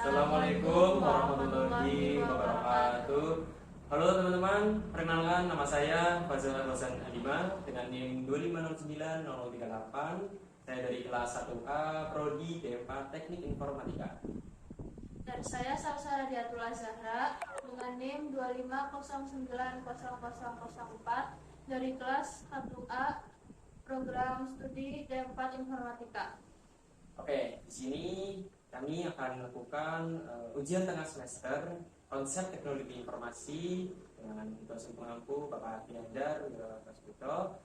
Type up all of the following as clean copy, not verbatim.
Assalamualaikum warahmatullahi wabarakatuh. Halo teman-teman, perkenalkan nama saya Fazal Hasan Alima dengan NIM 2509038. Saya dari kelas 1A Prodi DMA Teknik Informatika. Dan saya Salsa Radiatul Zahra dengan NIM 250900004 dari kelas 1A Program Studi D4 Informatika. Oke, di sini kami akan melakukan ujian tengah semester konsep teknologi informasi dengan dosen pengampu Bapak Diandar Kasputo,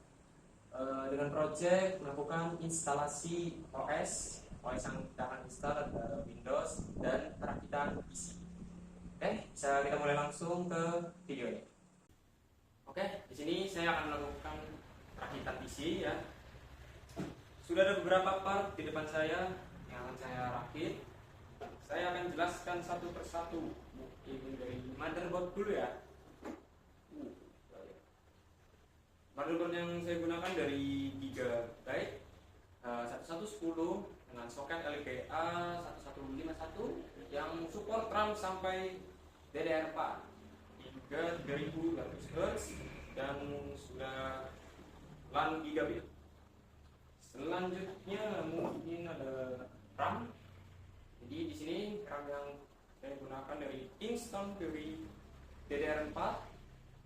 dengan proyek melakukan instalasi OS yang kita akan install ada Windows dan perakitan PC. Oke, bisa kita mulai langsung ke video ini. Oke, di sini saya akan melakukan perakitan PC ya. Sudah ada beberapa part di depan saya yang akan saya rakit. Saya akan jelaskan satu persatu. Ini dari motherboard dulu ya. Motherboard yang saya gunakan dari Gigabyte 1110 dengan soket LGA 1151 yang support RAM sampai DDR4 hingga 3200 Hz dan sudah LAN gigabit. Selanjutnya mungkin ada RAM. Jadi di sini RAM yang saya gunakan dari Kingston Fury DDR4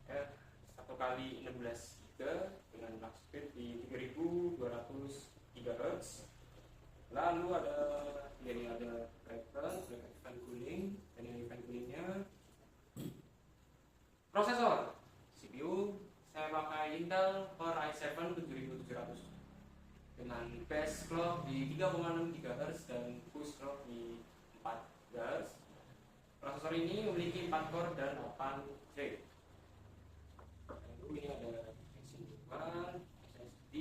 1 kali 16 GB dengan clock speed di 3200 GHz. Lalu ini ada reference fan cooling dan ini fan coolingnya. Prosesor CPU saya pakai Intel Core i7 7700 dengan base clock di 3,6 GHz dan boost clock di 4 GHz. Prosesor ini memiliki 4 core dan 8 thread. Lalu ini ada SSD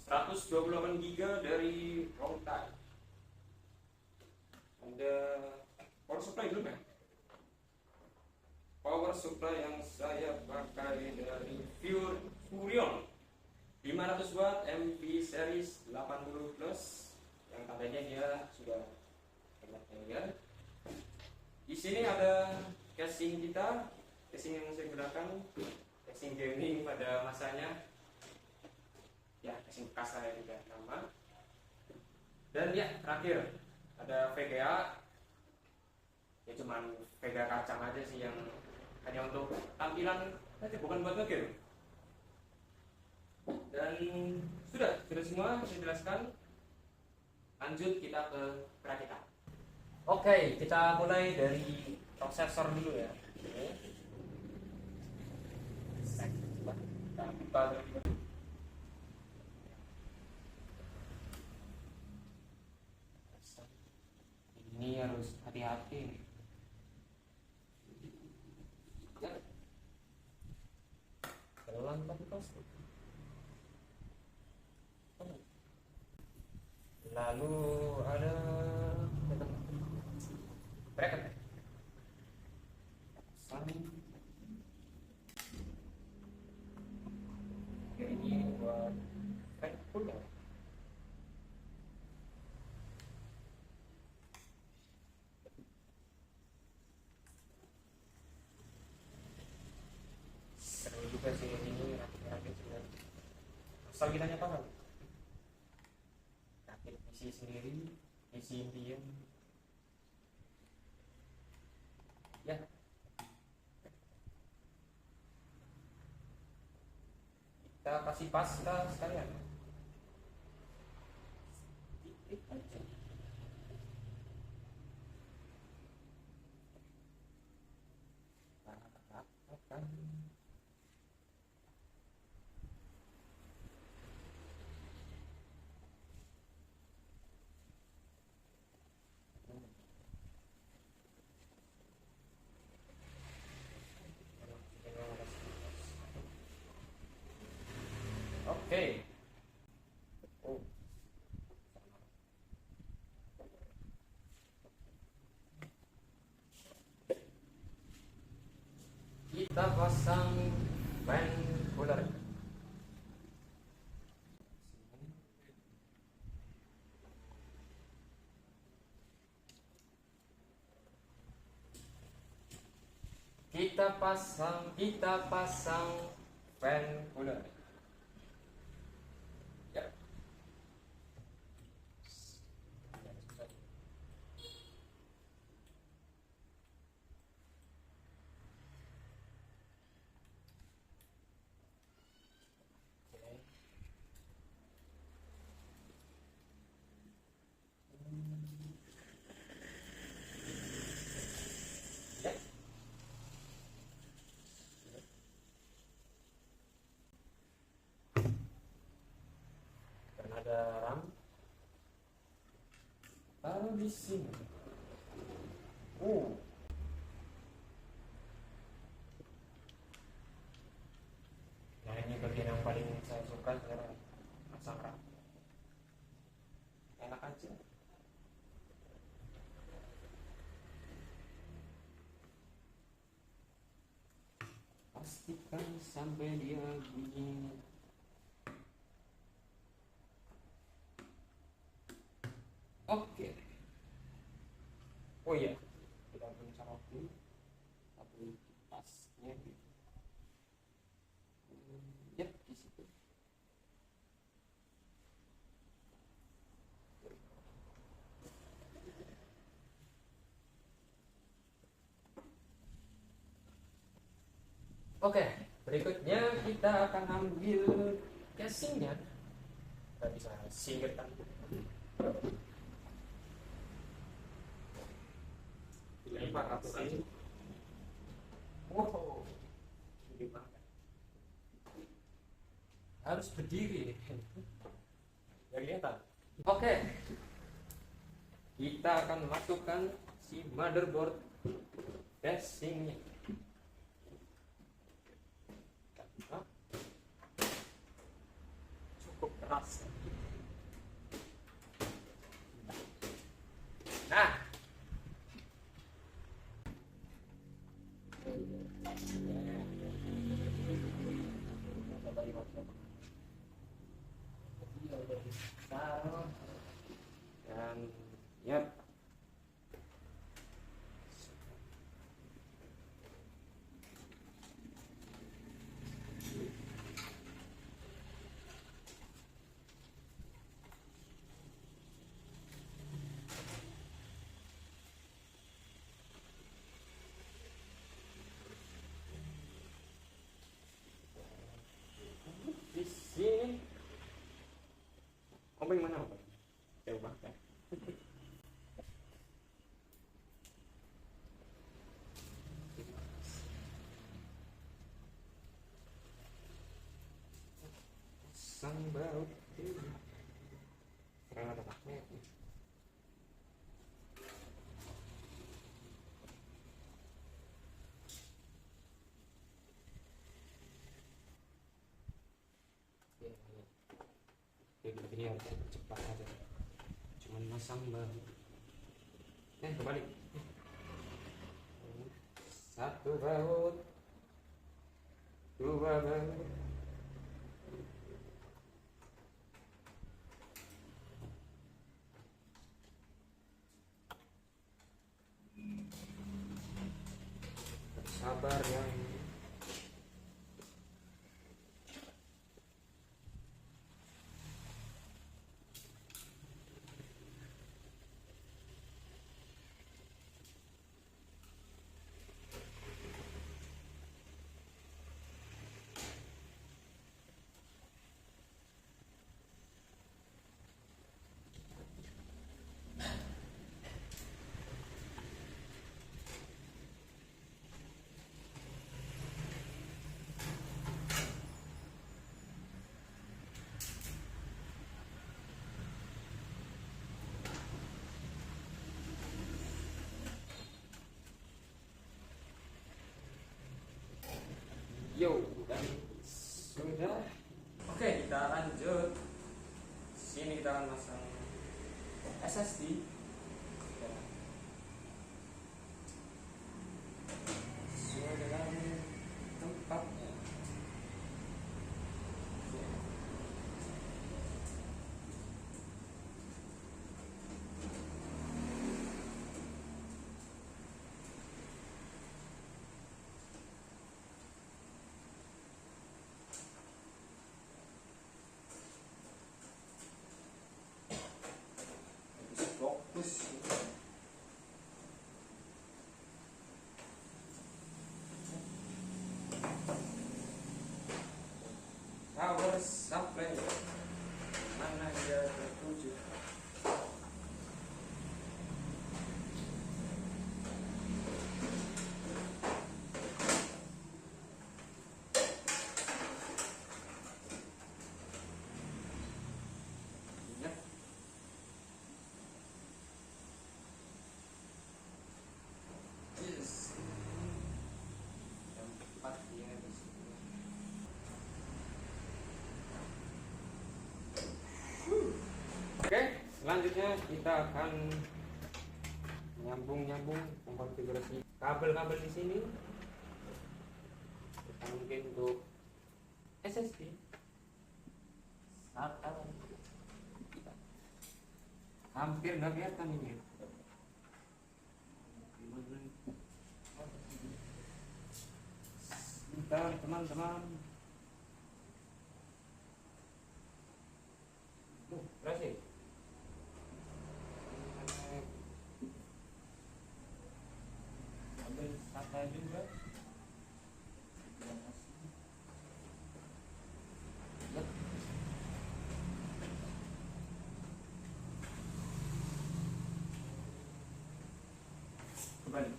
128 GB dari Longtime. Ada power supply belum ya? Power supply yang saya pakai dari Furion 500 watt MV series 80 plus yang katanya dia sudah ya. Di sini ada casing kita, casing yang saya gunakan, casing gaming pada masanya. Ya, casing bekas saya juga sama. Dan ya, terakhir ada VGA. Ya cuman VGA kacang aja sih yang hanya untuk tampilan saja, bukan buat ngegame. Dan sudah semua saya jelaskan. Lanjut kita ke perakitan. Oke, kita mulai dari prosesor dulu ya. Kita buka terlebih dahulu. Ini harus hati-hati. Pelan tapi pasti. Lalu ada bracket ini buat fan ya. Seru juga sih ini rakit juga. Asal kita paham. Isi sendiri, isi Indian. Ya. Kita kasih pasta sekalian. Sedikit aja. Oke. Kita pasang fan cooler. Kita pasang fan cooler. Ya. Ya. Karena ada RAM, lalu di sini. Nah ini bagian yang paling saya suka adalah pasang RAM. Enak aja. Pastikan sampai dia bunyi. Oke. Oh iya, kita belum colokin, tapi pasnya gitu. Yap, di situ. Oke, berikutnya kita akan ambil casingnya. Kita bisa singkirkan. Dilempar kasing. Wow, ini banget. Harus berdiri. Ya kelihatan. Oke, kita akan masukkan si motherboard casingnya. Cukup keras. Nah, dan yap. Di sini. Om yang mana om? Coba kan. Sang baut karena ada magnet. Ini harus cepat aja. Cuman masang baut. Kembali. Satu baut, dua baut. Sabar ya. Yo, dan sudah. Oke, kita lanjut. Sini kita akan masang SSD. Sesuai dengan tempatnya. power supply mana dia tertuju. Ingat. Yes. Yang tepat dia di sini. Oke, selanjutnya kita akan nyambung mengkonfigurasi kabel-kabel di sini. Kita mungkin untuk SSD SATA hampir nggak kelihatan ini. Bentar teman-teman. Berhasil. Ambil SATA juga. Yep. Kembali.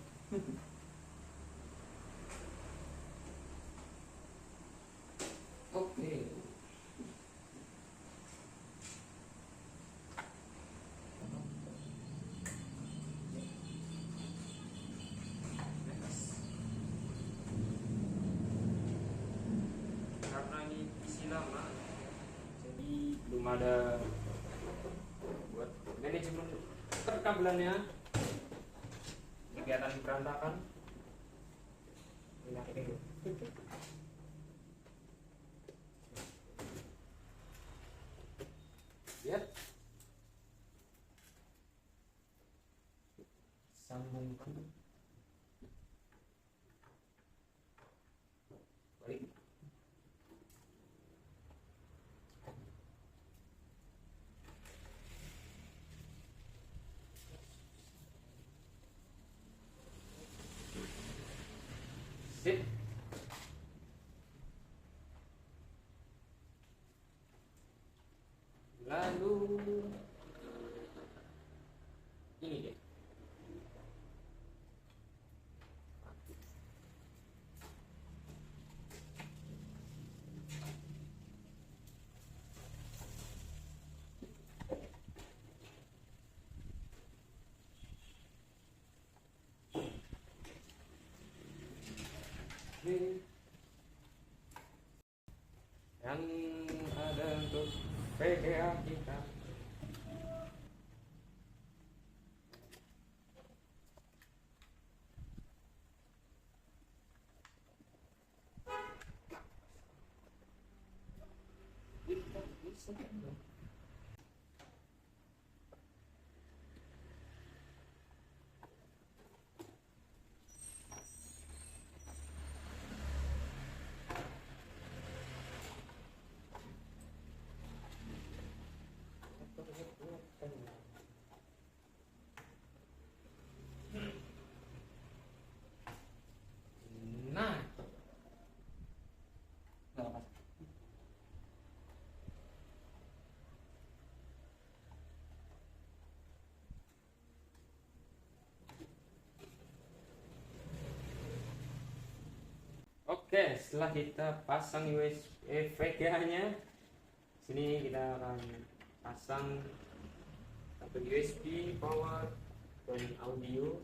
Oke. Karena ini PC lama, jadi belum ada buat manajemen perkabelannya. Kelihatan berantakan. Ini. Lihat. Sambungkan. Balik. Sip. Lalu ini dia. Yang ada untuk PGA kita. Nah, nggak apa. Oke, setelah kita pasang USB VGA-nya, sini kita akan pasang kabel USB, power, dan audio.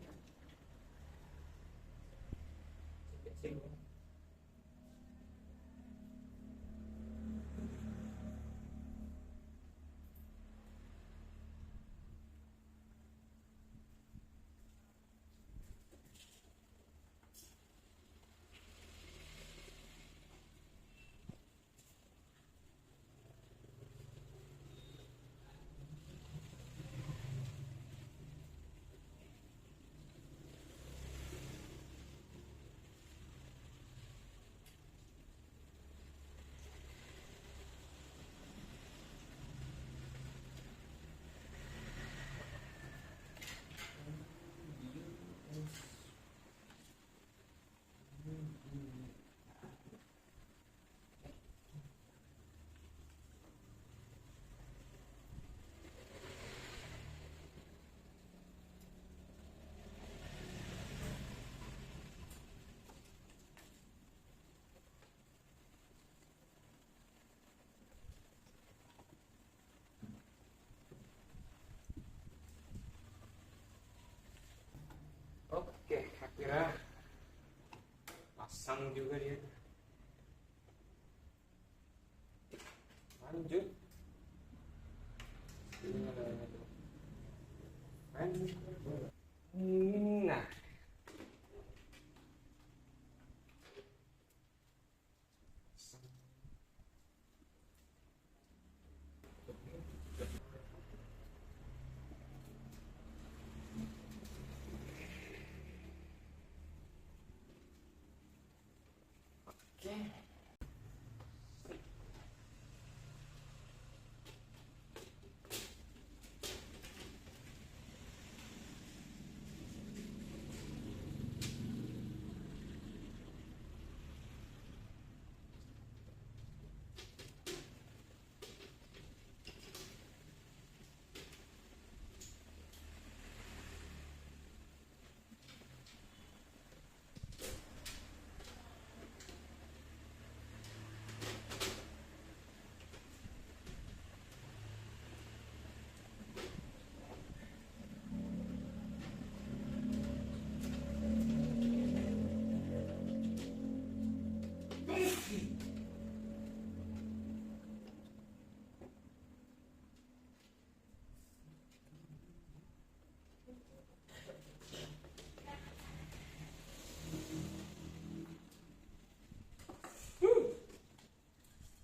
kira pasang juga dia. Lanjut. Nah, oke.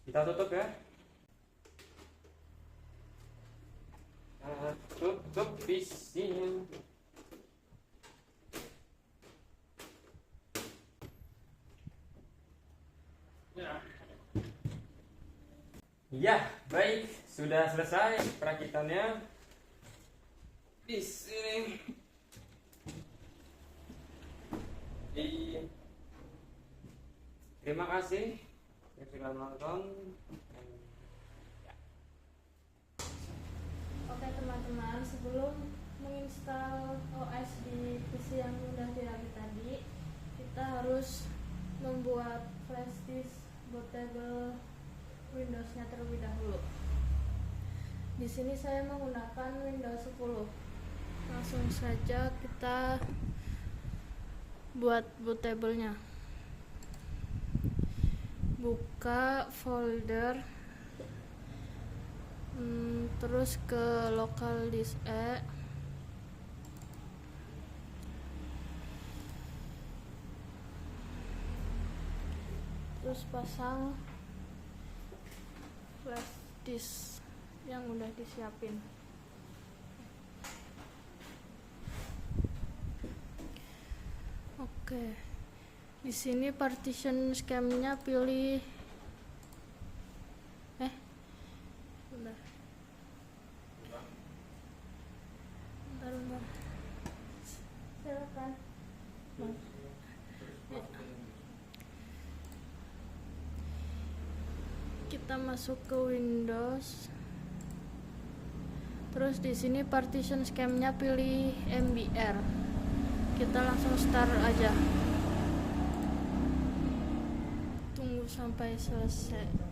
Kita tutup ya. Kita tutup visinya. Ya, baik, sudah selesai perakitannya. Di sini. Terima kasih yang sudah menonton. Oke teman-teman, sebelum menginstal OS di PC yang sudah dirakit tadi, kita harus membuat flash disk bootable Windows-nya terlebih dahulu. Di sini saya menggunakan Windows 10. Langsung saja kita buat bootable-nya. Buka folder, terus ke local disk E, terus pasang flash disk yang udah disiapin. Oke, di sini partition scheme-nya pilih bentar. Silakan. Kita masuk ke Windows. Terus di sini partition scheme-nya pilih MBR. Kita langsung start aja. Tunggu sampai selesai.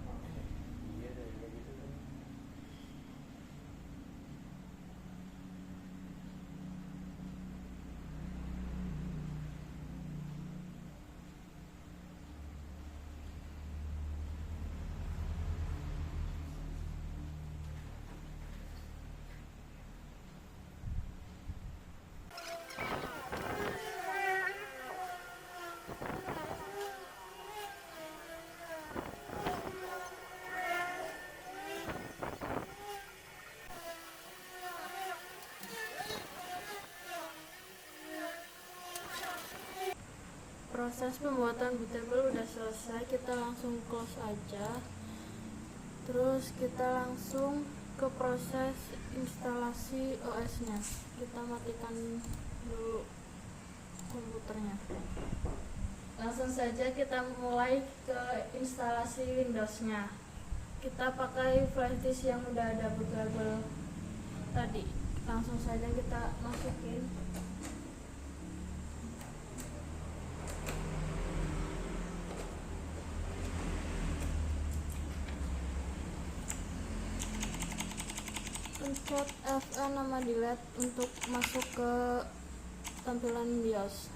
Proses pembuatan bootable udah selesai, kita langsung close aja. Terus kita langsung ke proses instalasi OS-nya. Kita matikan dulu komputernya. Langsung saja kita mulai ke instalasi Windows-nya. Kita pakai flash disk yang udah ada bootable tadi. Langsung saja kita masukin. Pencet Fn sama delete untuk masuk ke tampilan BIOS.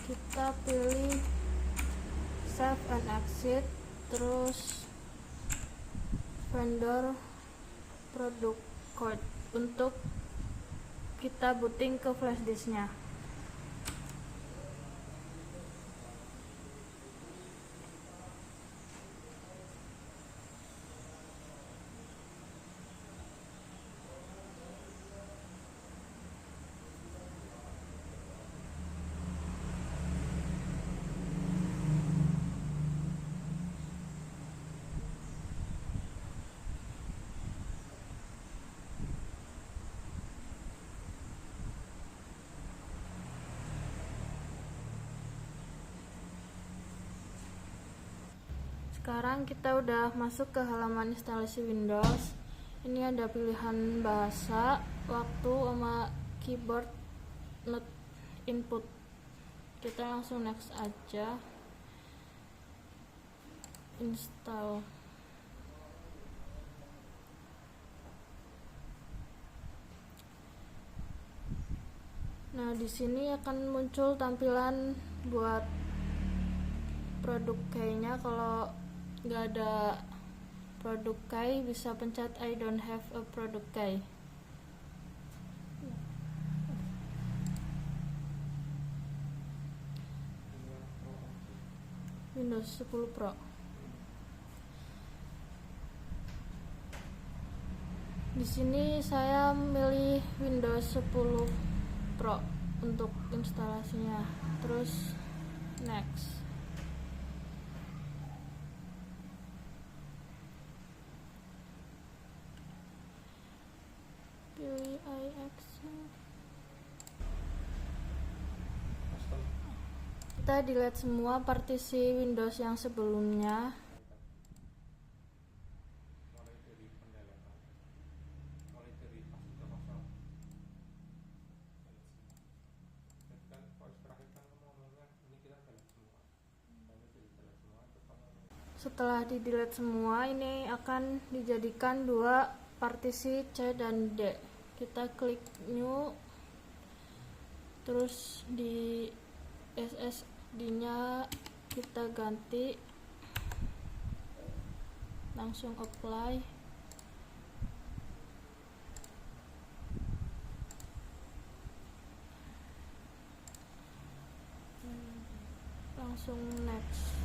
kita pilih save and exit, terus vendor product code untuk kita booting ke flash disknya. Sekarang kita udah masuk ke halaman instalasi Windows. Ini ada pilihan bahasa, waktu, sama keyboard not input. Kita langsung next aja. Install. Nah, di sini akan muncul tampilan buat produk key-nya. Kalau nggak ada produk key, bisa pencet I don't have a product key. Windows 10 Pro. Di sini saya memilih Windows 10 Pro untuk instalasinya. Terus next. Pilih IX. Kita delete semua partisi Windows yang sebelumnya. Setelah di delete semua, ini akan dijadikan dua partisi C dan D. Kita klik new, terus di SSD-nya kita ganti, langsung apply. Langsung next.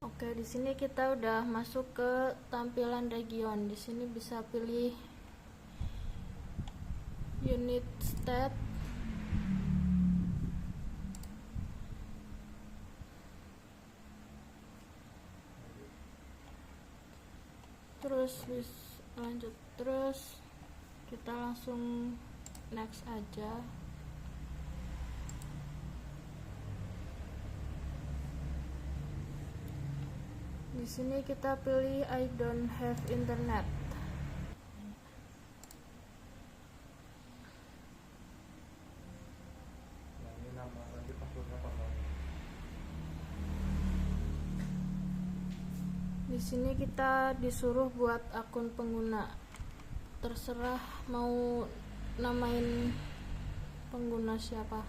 Oke, di sini kita udah masuk ke tampilan region. Di sini bisa pilih unit state, terus lanjut, terus kita langsung next aja. Di sini kita pilih I don't have internet. Di sini kita disuruh buat akun pengguna. Terserah mau namain pengguna siapa.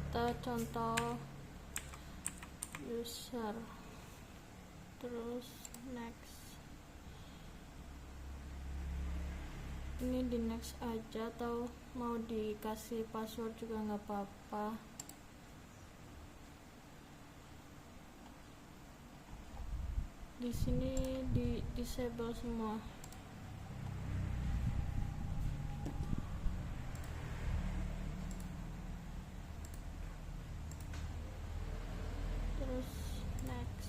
Kita contoh user. Terus next. Ini di next aja, atau mau dikasih password juga nggak apa-apa. Di sini di disable semua. Terus next.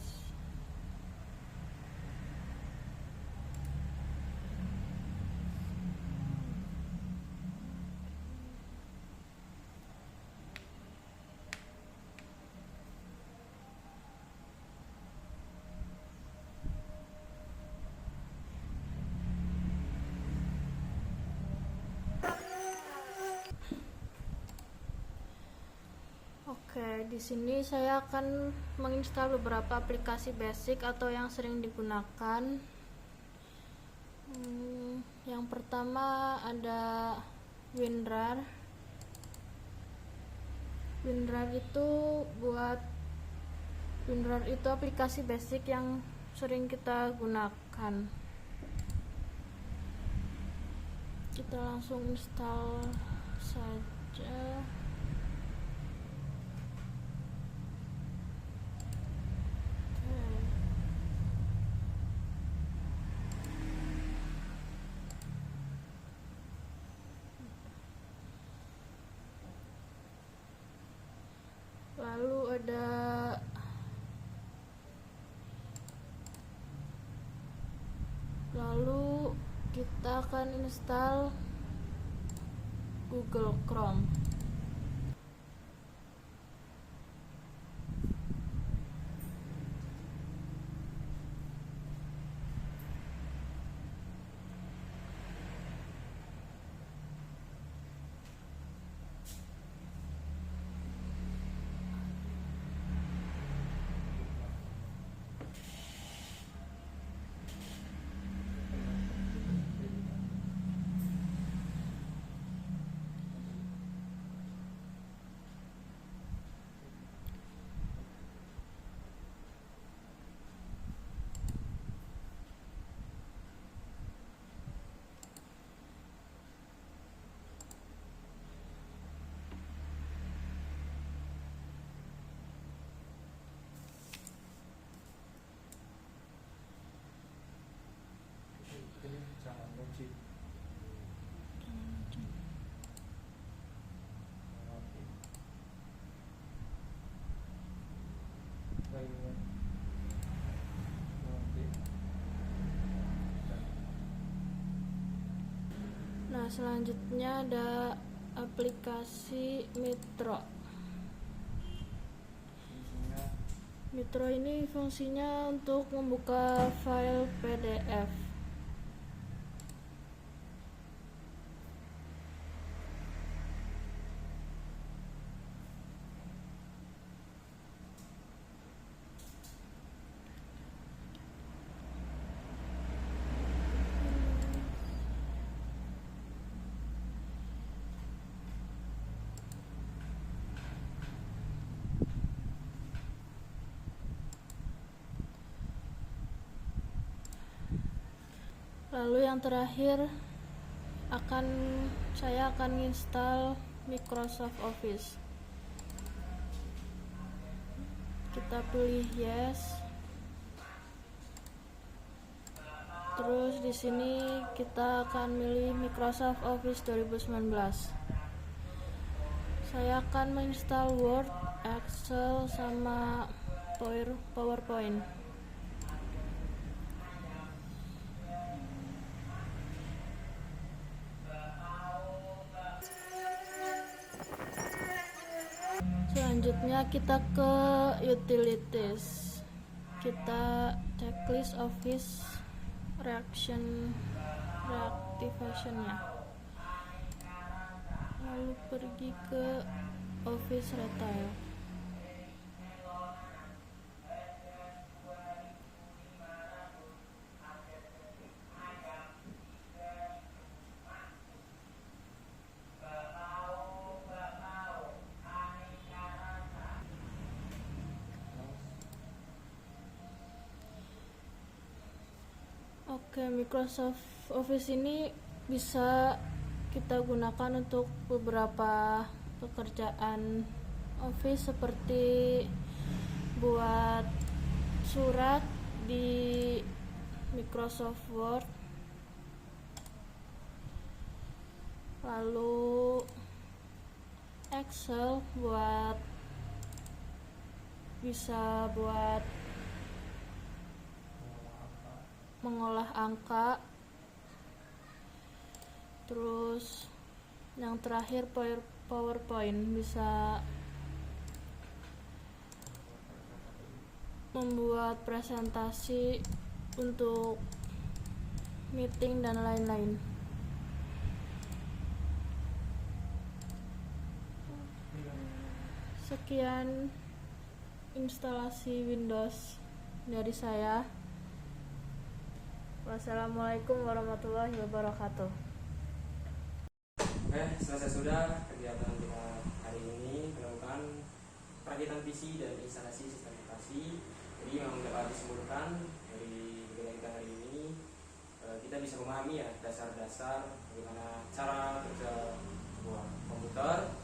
Oke, Oke, di sini saya akan menginstal beberapa aplikasi basic atau yang sering digunakan. Yang pertama ada WinRAR. WinRAR itu aplikasi basic yang sering kita gunakan. Kita langsung install saja. Lalu kita akan install Google Chrome. Nah, selanjutnya ada aplikasi Mitro. Mitro ini fungsinya untuk membuka file PDF. Lalu yang terakhir saya akan install Microsoft Office. Kita pilih yes. Terus di sini kita akan milih Microsoft Office 2019. Saya akan menginstal Word, Excel, sama PowerPoint. Selanjutnya kita ke utilities. Kita checklist Office reactivation-nya. Lalu pergi ke Office Retail. Oke, Microsoft Office ini bisa kita gunakan untuk beberapa pekerjaan Office, seperti buat surat di Microsoft Word, lalu Excel bisa buat mengolah angka. Terus yang terakhir PowerPoint, bisa membuat presentasi untuk meeting dan lain-lain. Sekian sekian instalasi Windows dari saya. Wassalamualaikum warahmatullahi wabarakatuh. Selesai sudah kegiatan kita hari ini menemukan perakitan PC dan instalasi sistem operasi. Jadi memang dapat disimpulkan dari kegiatan kita hari ini, kita bisa memahami ya dasar-dasar bagaimana cara kerja sebuah komputer,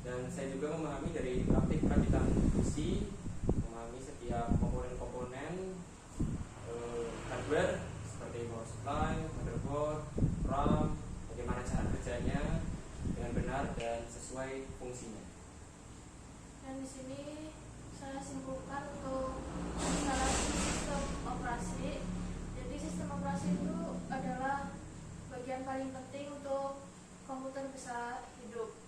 dan saya juga memahami dari praktik perakitan PC, memahami setiap komponen-komponen hardware seperti power supply, motherboard, RAM, bagaimana cara kerjanya dengan benar dan sesuai fungsinya. Dan di sini saya simpulkan untuk instalasi sistem operasi. Jadi sistem operasi itu adalah bagian paling penting untuk komputer bisa hidup.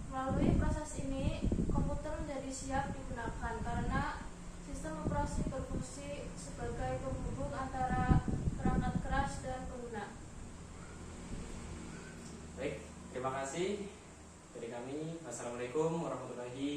Melalui proses ini, komputer menjadi siap digunakan karena sistem operasi berfungsi sebagai penghubung antara perangkat keras dan pengguna. Baik, terima kasih dari kami. Wassalamualaikum warahmatullahi